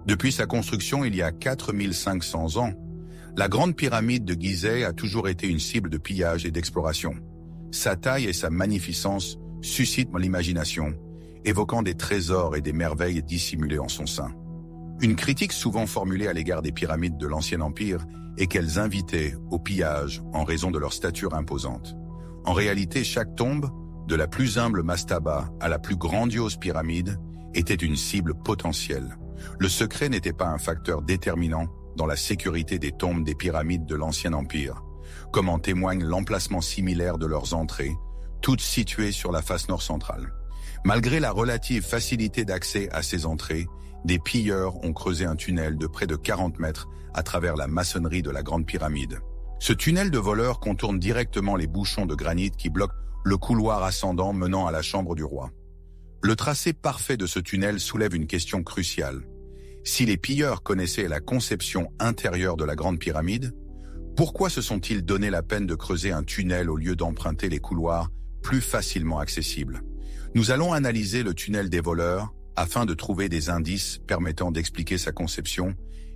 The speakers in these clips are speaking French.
Depuis sa construction il y a 4500 ans, la Grande Pyramide de Gizeh a toujours été une cible de pillage et d'exploration. Sa taille et sa magnificence suscitent l'imagination, évoquant des trésors et des merveilles dissimulées en son sein. Une critique souvent formulée à l'égard des pyramides de l'Ancien Empire est qu'elles invitaient au pillage en raison de leur stature imposante. En réalité, chaque tombe, de la plus humble mastaba à la plus grandiose pyramide, était une cible potentielle. Le secret n'était pas un facteur déterminant dans la sécurité des tombes des pyramides de l'Ancien Empire, comme en témoigne l'emplacement similaire de leurs entrées, toutes situées sur la face nord centrale. Malgré la relative facilité d'accès à ces entrées, des pilleurs ont creusé un tunnel de près de 40 mètres à travers la maçonnerie de la Grande Pyramide. Ce tunnel de voleurs contourne directement les bouchons de granit qui bloquent le couloir ascendant menant à la chambre du roi. Le tracé parfait de ce tunnel soulève une question cruciale. Si les pilleurs connaissaient la conception intérieure de la Grande Pyramide, pourquoi se sont-ils donné la peine de creuser un tunnel au lieu d'emprunter les couloirs plus facilement accessibles? Nous allons analyser le tunnel des voleurs afin de trouver des indices permettant d'expliquer sa conception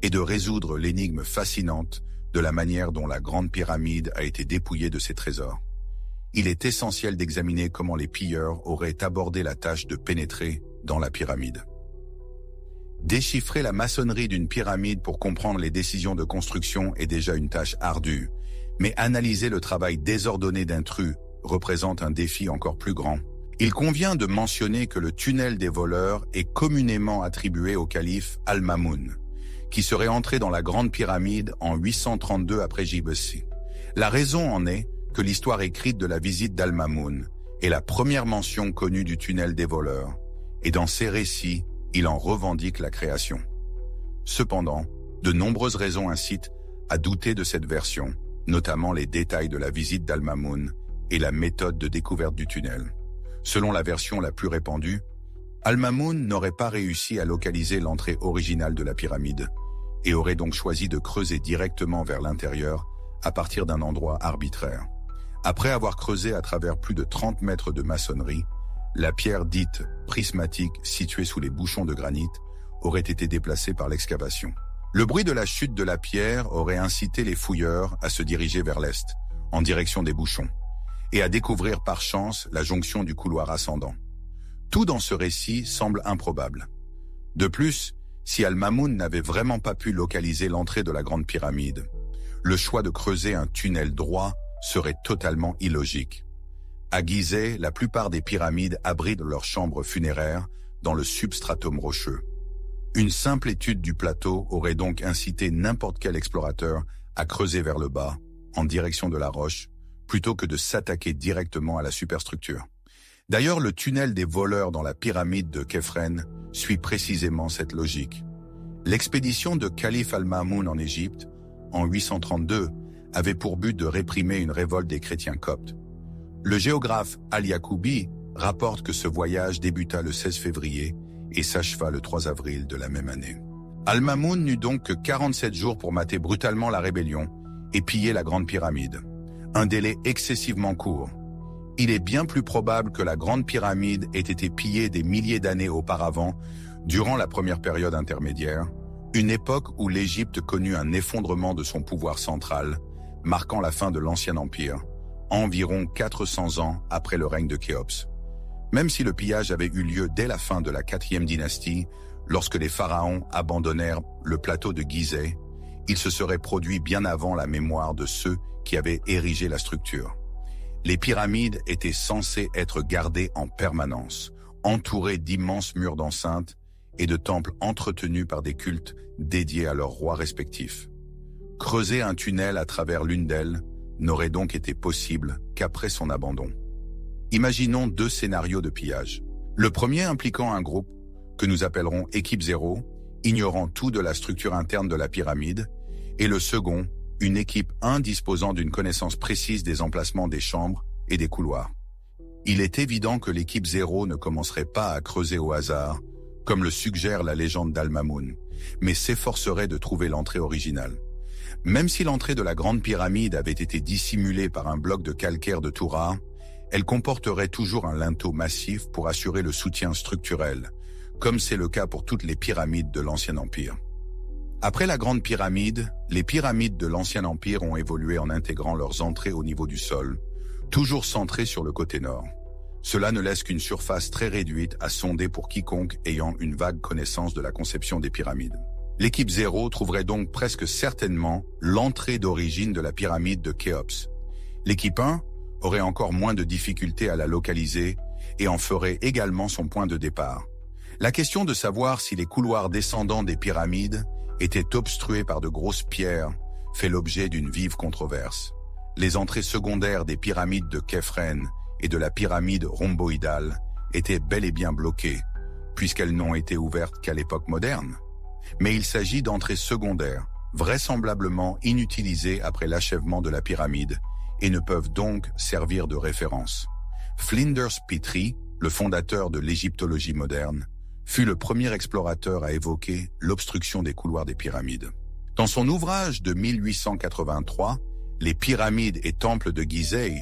et de résoudre l'énigme fascinante de la manière dont la Grande Pyramide a été dépouillée de ses trésors. Il est essentiel d'examiner comment les pilleurs auraient abordé la tâche de pénétrer dans la pyramide. Déchiffrer la maçonnerie d'une pyramide pour comprendre les décisions de construction est déjà une tâche ardue, mais analyser le travail désordonné d'intrus représente un défi encore plus grand. Il convient de mentionner que le tunnel des voleurs est communément attribué au calife Al-Mamoun, qui serait entré dans la Grande Pyramide en 832 après J.B.C. La raison en est que l'histoire écrite de la visite d'Al-Mamoun est la première mention connue du tunnel des voleurs, et dans ses récits, il en revendique la création. Cependant, de nombreuses raisons incitent à douter de cette version, notamment les détails de la visite d'Al-Mamoun et la méthode de découverte du tunnel. Selon la version la plus répandue, Al-Mamoun n'aurait pas réussi à localiser l'entrée originale de la pyramide et aurait donc choisi de creuser directement vers l'intérieur à partir d'un endroit arbitraire. Après avoir creusé à travers plus de 30 mètres de maçonnerie, la pierre dite prismatique située sous les bouchons de granit aurait été déplacée par l'excavation. Le bruit de la chute de la pierre aurait incité les fouilleurs à se diriger vers l'est, en direction des bouchons, et à découvrir par chance la jonction du couloir ascendant. Tout dans ce récit semble improbable. De plus, si Al-Mamoun n'avait vraiment pas pu localiser l'entrée de la Grande Pyramide, le choix de creuser un tunnel droit serait totalement illogique. À Gizeh, la plupart des pyramides abritent leurs chambres funéraires dans le substratum rocheux. Une simple étude du plateau aurait donc incité n'importe quel explorateur à creuser vers le bas, en direction de la roche, plutôt que de s'attaquer directement à la superstructure. D'ailleurs, le tunnel des voleurs dans la pyramide de Khéphren suit précisément cette logique. L'expédition de Calife Al-Mamoun en Égypte, en 832, avait pour but de réprimer une révolte des chrétiens coptes. Le géographe Al-Yaqoubi rapporte que ce voyage débuta le 16 février et s'acheva le 3 avril de la même année. Al-Mamoun n'eut donc que 47 jours pour mater brutalement la rébellion et piller la Grande Pyramide. Un délai excessivement court. Il est bien plus probable que la Grande Pyramide ait été pillée des milliers d'années auparavant, durant la première période intermédiaire, une époque où l'Égypte connut un effondrement de son pouvoir central, marquant la fin de l'Ancien Empire, environ 400 ans après le règne de Khéops. Même si le pillage avait eu lieu dès la fin de la 4e dynastie, lorsque les pharaons abandonnèrent le plateau de Gizeh, il se serait produit bien avant la mémoire de ceux qui avaient érigé la structure. Les pyramides étaient censées être gardées en permanence, entourées d'immenses murs d'enceinte et de temples entretenus par des cultes dédiés à leurs rois respectifs. Creuser un tunnel à travers l'une d'elles n'aurait donc été possible qu'après son abandon. Imaginons 2 scénarios de pillage. Le premier impliquant un groupe, que nous appellerons Équipe 0, ignorant tout de la structure interne de la pyramide, et le second, une équipe 1 disposant d'une connaissance précise des emplacements des chambres et des couloirs. Il est évident que l'équipe 0 ne commencerait pas à creuser au hasard, comme le suggère la légende d'Al-Mamoun, mais s'efforcerait de trouver l'entrée originale. Même si l'entrée de la Grande Pyramide avait été dissimulée par un bloc de calcaire de Toura, elle comporterait toujours un linteau massif pour assurer le soutien structurel, comme c'est le cas pour toutes les pyramides de l'Ancien Empire. Après la Grande Pyramide, les pyramides de l'Ancien Empire ont évolué en intégrant leurs entrées au niveau du sol, toujours centrées sur le côté nord. Cela ne laisse qu'une surface très réduite à sonder pour quiconque ayant une vague connaissance de la conception des pyramides. L'équipe 0 trouverait donc presque certainement l'entrée d'origine de la pyramide de Khéops. L'équipe 1 aurait encore moins de difficultés à la localiser et en ferait également son point de départ. La question de savoir si les couloirs descendants des pyramides étaient obstrués par de grosses pierres fait l'objet d'une vive controverse. Les entrées secondaires des pyramides de Khéphren et de la pyramide rhomboïdale étaient bel et bien bloquées, puisqu'elles n'ont été ouvertes qu'à l'époque moderne. Mais il s'agit d'entrées secondaires, vraisemblablement inutilisées après l'achèvement de la pyramide, et ne peuvent donc servir de référence. Flinders Petrie, le fondateur de l'égyptologie moderne, fut le premier explorateur à évoquer l'obstruction des couloirs des pyramides. Dans son ouvrage de 1883, Les pyramides et temples de Gizeh,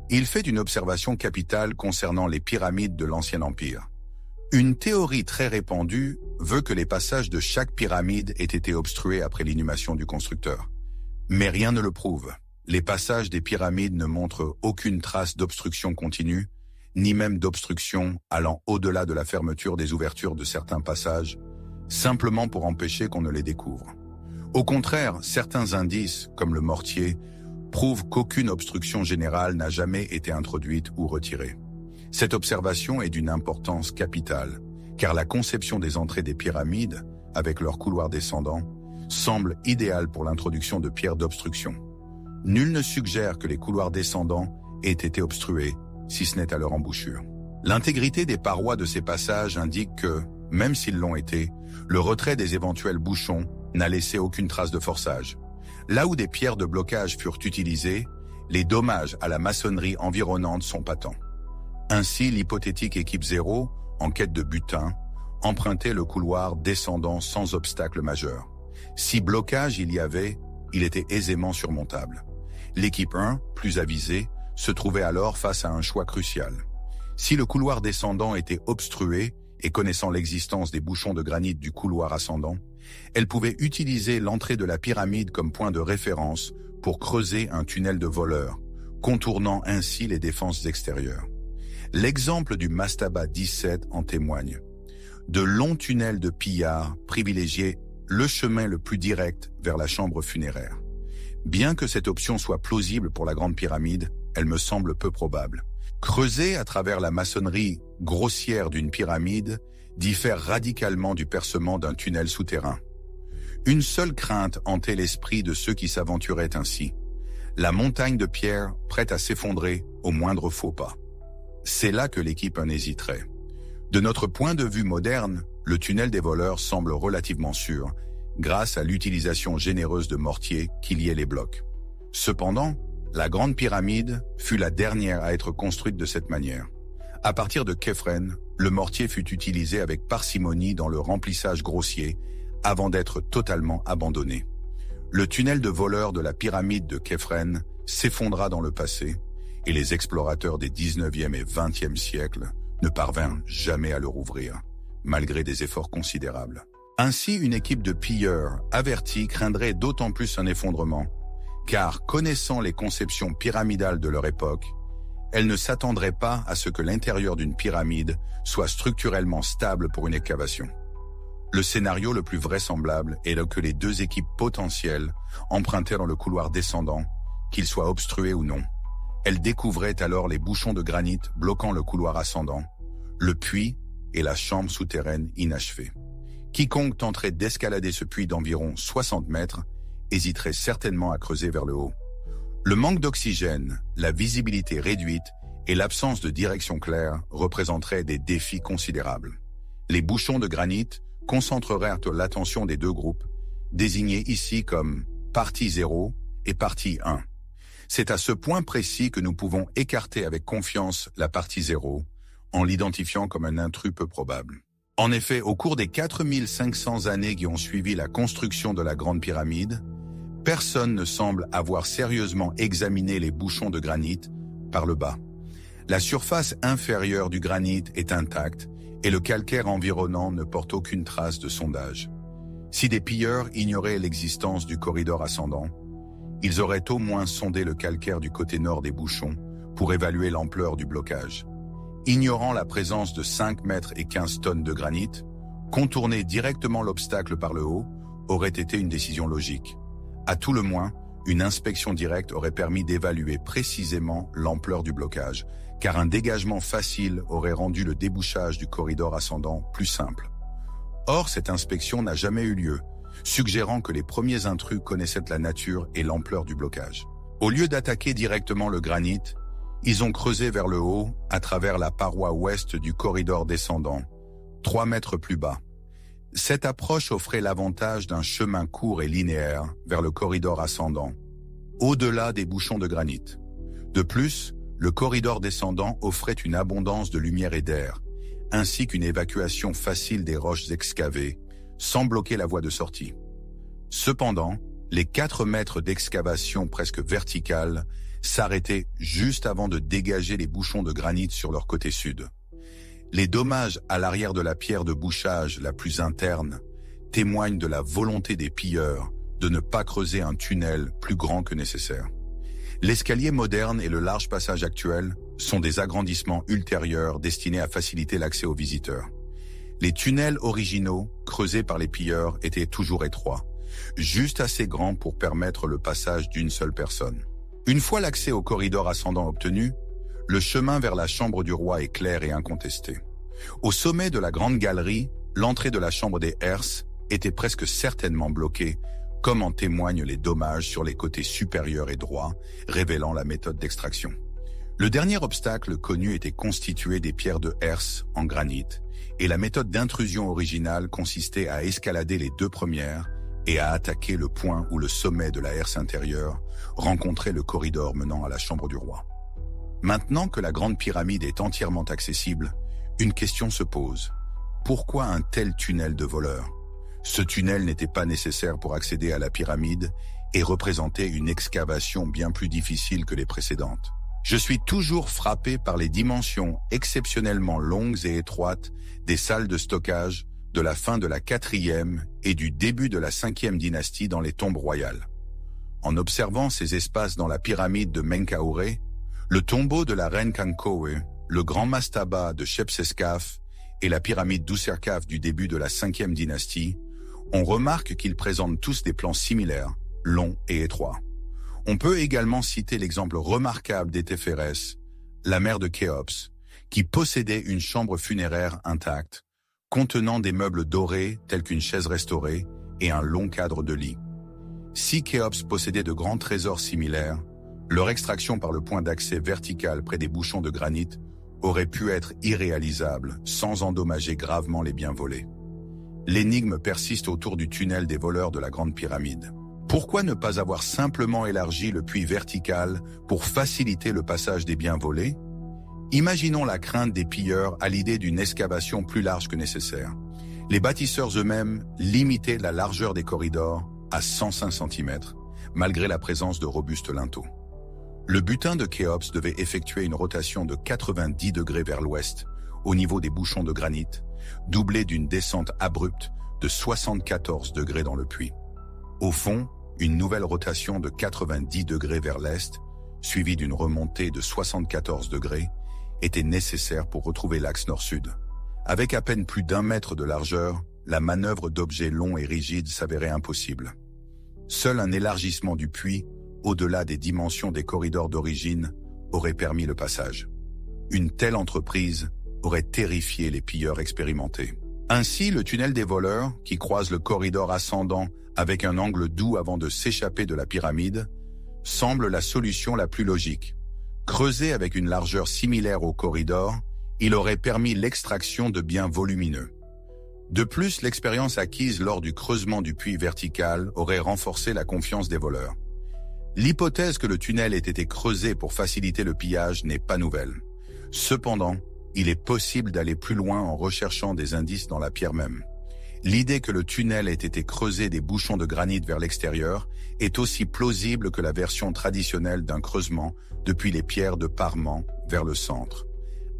il fait une observation capitale concernant les pyramides de l'Ancien Empire. Une théorie très répandue veut que les passages de chaque pyramide aient été obstrués après l'inhumation du constructeur. Mais rien ne le prouve. Les passages des pyramides ne montrent aucune trace d'obstruction continue, ni même d'obstruction allant au-delà de la fermeture des ouvertures de certains passages, simplement pour empêcher qu'on ne les découvre. Au contraire, certains indices, comme le mortier, prouvent qu'aucune obstruction générale n'a jamais été introduite ou retirée. Cette observation est d'une importance capitale, car la conception des entrées des pyramides, avec leurs couloirs descendants, semble idéale pour l'introduction de pierres d'obstruction. Nul ne suggère que les couloirs descendants aient été obstrués, si ce n'est à leur embouchure. L'intégrité des parois de ces passages indique que, même s'ils l'ont été, le retrait des éventuels bouchons n'a laissé aucune trace de forçage. Là où des pierres de blocage furent utilisées, les dommages à la maçonnerie environnante sont patents. Ainsi, l'hypothétique équipe 0, en quête de butin, empruntait le couloir descendant sans obstacle majeur. Si blocage il y avait, il était aisément surmontable. L'équipe 1, plus avisée, se trouvait alors face à un choix crucial. Si le couloir descendant était obstrué, et connaissant l'existence des bouchons de granit du couloir ascendant, elle pouvait utiliser l'entrée de la pyramide comme point de référence pour creuser un tunnel de voleurs, contournant ainsi les défenses extérieures. L'exemple du Mastaba 17 en témoigne. De longs tunnels de pillards privilégiaient le chemin le plus direct vers la chambre funéraire. Bien que cette option soit plausible pour la Grande Pyramide, elle me semble peu probable. Creuser à travers la maçonnerie grossière d'une pyramide diffère radicalement du percement d'un tunnel souterrain. Une seule crainte hantait l'esprit de ceux qui s'aventuraient ainsi. La montagne de pierres prête à s'effondrer au moindre faux pas. C'est là que l'équipe en hésiterait. De notre point de vue moderne, le tunnel des voleurs semble relativement sûr, grâce à l'utilisation généreuse de mortiers qui liaient les blocs. Cependant, la Grande Pyramide fut la dernière à être construite de cette manière. À partir de Khéphren, le mortier fut utilisé avec parcimonie dans le remplissage grossier, avant d'être totalement abandonné. Le tunnel de voleurs de la pyramide de Khéphren s'effondra dans le passé, et les explorateurs des 19e et 20e siècles ne parvinrent jamais à le rouvrir, malgré des efforts considérables. Ainsi, une équipe de pilleurs avertis craindrait d'autant plus un effondrement, car connaissant les conceptions pyramidales de leur époque, elles ne s'attendraient pas à ce que l'intérieur d'une pyramide soit structurellement stable pour une excavation. Le scénario le plus vraisemblable est que les deux équipes potentielles empruntèrent dans le couloir descendant, qu'il soit obstrué ou non. Elles découvraient alors les bouchons de granit bloquant le couloir ascendant, le puits et la chambre souterraine inachevée. Quiconque tenterait d'escalader ce puits d'environ 60 mètres hésiterait certainement à creuser vers le haut. Le manque d'oxygène, la visibilité réduite et l'absence de direction claire représenteraient des défis considérables. Les bouchons de granit concentrèrent l'attention des deux groupes, désignés ici comme partie 0 et partie 1. C'est à ce point précis que nous pouvons écarter avec confiance la partie 0, en l'identifiant comme un intrus peu probable. En effet, au cours des 4500 années qui ont suivi la construction de la Grande Pyramide, personne ne semble avoir sérieusement examiné les bouchons de granit par le bas. La surface inférieure du granit est intacte et le calcaire environnant ne porte aucune trace de sondage. Si des pilleurs ignoraient l'existence du corridor ascendant, ils auraient au moins sondé le calcaire du côté nord des bouchons pour évaluer l'ampleur du blocage. Ignorant la présence de 5 mètres et 15 tonnes de granit, contourner directement l'obstacle par le haut aurait été une décision logique. À tout le moins, une inspection directe aurait permis d'évaluer précisément l'ampleur du blocage, car un dégagement facile aurait rendu le débouchage du corridor ascendant plus simple. Or, cette inspection n'a jamais eu lieu, suggérant que les premiers intrus connaissaient la nature et l'ampleur du blocage. Au lieu d'attaquer directement le granit, ils ont creusé vers le haut à travers la paroi ouest du corridor descendant, 3 mètres plus bas. Cette approche offrait l'avantage d'un chemin court et linéaire vers le corridor ascendant, au-delà des bouchons de granit. De plus, le corridor descendant offrait une abondance de lumière et d'air, ainsi qu'une évacuation facile des roches excavées, sans bloquer la voie de sortie. Cependant, les 4 mètres d'excavation presque verticale s'arrêtaient juste avant de dégager les bouchons de granit sur leur côté sud. Les dommages à l'arrière de la pierre de bouchage la plus interne témoignent de la volonté des pilleurs de ne pas creuser un tunnel plus grand que nécessaire. L'escalier moderne et le large passage actuel sont des agrandissements ultérieurs destinés à faciliter l'accès aux visiteurs. Les tunnels originaux, creusés par les pilleurs, étaient toujours étroits, juste assez grands pour permettre le passage d'une seule personne. Une fois l'accès au corridor ascendant obtenu, le chemin vers la chambre du roi est clair et incontesté. Au sommet de la grande galerie, l'entrée de la chambre des Herses était presque certainement bloquée, comme en témoignent les dommages sur les côtés supérieurs et droits, révélant la méthode d'extraction. Le dernier obstacle connu était constitué des pierres de herse en granit, et la méthode d'intrusion originale consistait à escalader les 2 premières et à attaquer le point où le sommet de la herse intérieure rencontrait le corridor menant à la chambre du roi. Maintenant que la grande pyramide est entièrement accessible, une question se pose. Pourquoi un tel tunnel de voleurs? Ce tunnel n'était pas nécessaire pour accéder à la pyramide et représentait une excavation bien plus difficile que les précédentes. Je suis toujours frappé par les dimensions exceptionnellement longues et étroites des salles de stockage de la fin de la 4e et du début de la 5e dynastie dans les tombes royales. En observant ces espaces dans la pyramide de Menkaure, le tombeau de la reine Kankowe, le grand mastaba de Shepseskaf et la pyramide d'Userkaf du début de la 5e dynastie, on remarque qu'ils présentent tous des plans similaires, longs et étroits. On peut également citer l'exemple remarquable d'Étéphérès, la mère de Khéops, qui possédait une chambre funéraire intacte, contenant des meubles dorés tels qu'une chaise restaurée et un long cadre de lit. Si Khéops possédait de grands trésors similaires, leur extraction par le point d'accès vertical près des bouchons de granit aurait pu être irréalisable sans endommager gravement les biens volés. L'énigme persiste autour du tunnel des voleurs de la Grande Pyramide. Pourquoi ne pas avoir simplement élargi le puits vertical pour faciliter le passage des biens volés? Imaginons la crainte des pilleurs à l'idée d'une excavation plus large que nécessaire. Les bâtisseurs eux-mêmes limitaient la largeur des corridors à 105 cm, malgré la présence de robustes linteaux. Le butin de Khéops devait effectuer une rotation de 90 degrés vers l'ouest, au niveau des bouchons de granit, doublée d'une descente abrupte de 74 degrés dans le puits. Au fond, une nouvelle rotation de 90 degrés vers l'est, suivie d'une remontée de 74 degrés, était nécessaire pour retrouver l'axe nord-sud. Avec à peine plus d'1 mètre de largeur, la manœuvre d'objets longs et rigides s'avérait impossible. Seul un élargissement du puits, au-delà des dimensions des corridors d'origine, aurait permis le passage. Une telle entreprise aurait terrifié les pilleurs expérimentés. Ainsi, le tunnel des voleurs, qui croise le corridor ascendant avec un angle doux avant de s'échapper de la pyramide, semble la solution la plus logique. Creusé avec une largeur similaire au corridor, il aurait permis l'extraction de biens volumineux. De plus, l'expérience acquise lors du creusement du puits vertical aurait renforcé la confiance des voleurs. L'hypothèse que le tunnel ait été creusé pour faciliter le pillage n'est pas nouvelle. Cependant, il est possible d'aller plus loin en recherchant des indices dans la pierre même. L'idée que le tunnel ait été creusé des bouchons de granit vers l'extérieur est aussi plausible que la version traditionnelle d'un creusement depuis les pierres de parement vers le centre.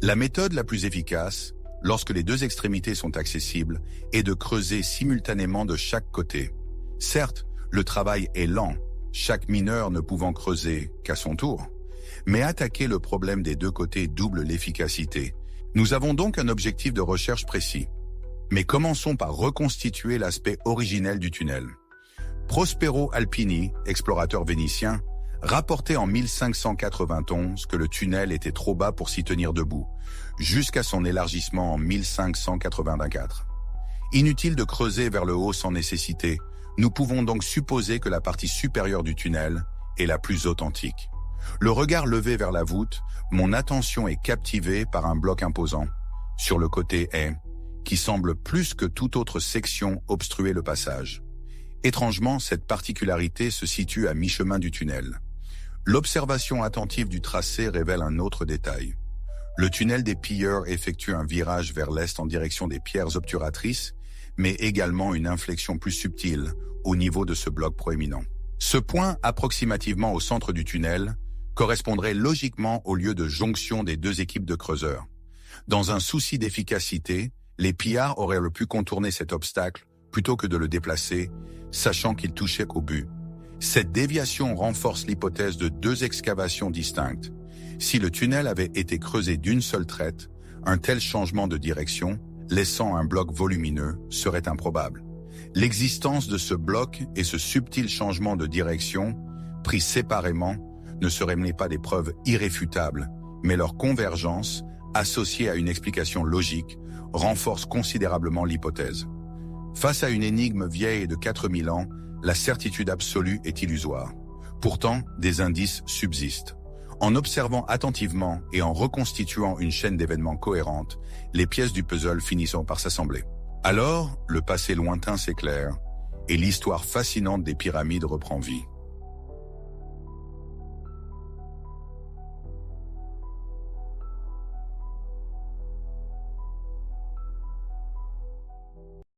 La méthode la plus efficace lorsque les deux extrémités sont accessibles, est de creuser simultanément de chaque côté. Certes, le travail est lent, chaque mineur ne pouvant creuser qu'à son tour. Mais attaquer le problème des deux côtés double l'efficacité. Nous avons donc un objectif de recherche précis. Mais commençons par reconstituer l'aspect originel du tunnel. Prospero Alpini, explorateur vénitien, rapportait en 1591 que le tunnel était trop bas pour s'y tenir debout, jusqu'à son élargissement en 1584. Inutile de creuser vers le haut sans nécessité, nous pouvons donc supposer que la partie supérieure du tunnel est la plus authentique. Le regard levé vers la voûte, mon attention est captivée par un bloc imposant, sur le côté est, qui semble plus que toute autre section obstruer le passage. Étrangement, cette particularité se situe à mi-chemin du tunnel. L'observation attentive du tracé révèle un autre détail. Le tunnel des pilleurs effectue un virage vers l'est en direction des pierres obturatrices, mais également une inflexion plus subtile au niveau de ce bloc proéminent. Ce point, approximativement au centre du tunnel, correspondrait logiquement au lieu de jonction des deux équipes de creuseurs. Dans un souci d'efficacité, les pillards auraient pu contourner cet obstacle plutôt que de le déplacer, sachant qu'il touchait qu'au but. Cette déviation renforce l'hypothèse de deux excavations distinctes. Si le tunnel avait été creusé d'une seule traite, un tel changement de direction, laissant un bloc volumineux, serait improbable. L'existence de ce bloc et ce subtil changement de direction, pris séparément, ne seraient pas des preuves irréfutables, mais leur convergence, associée à une explication logique, renforce considérablement l'hypothèse. Face à une énigme vieille de 4000 ans, la certitude absolue est illusoire. Pourtant, des indices subsistent. En observant attentivement et en reconstituant une chaîne d'événements cohérente, les pièces du puzzle finissent par s'assembler. Alors, le passé lointain s'éclaire et l'histoire fascinante des pyramides reprend vie.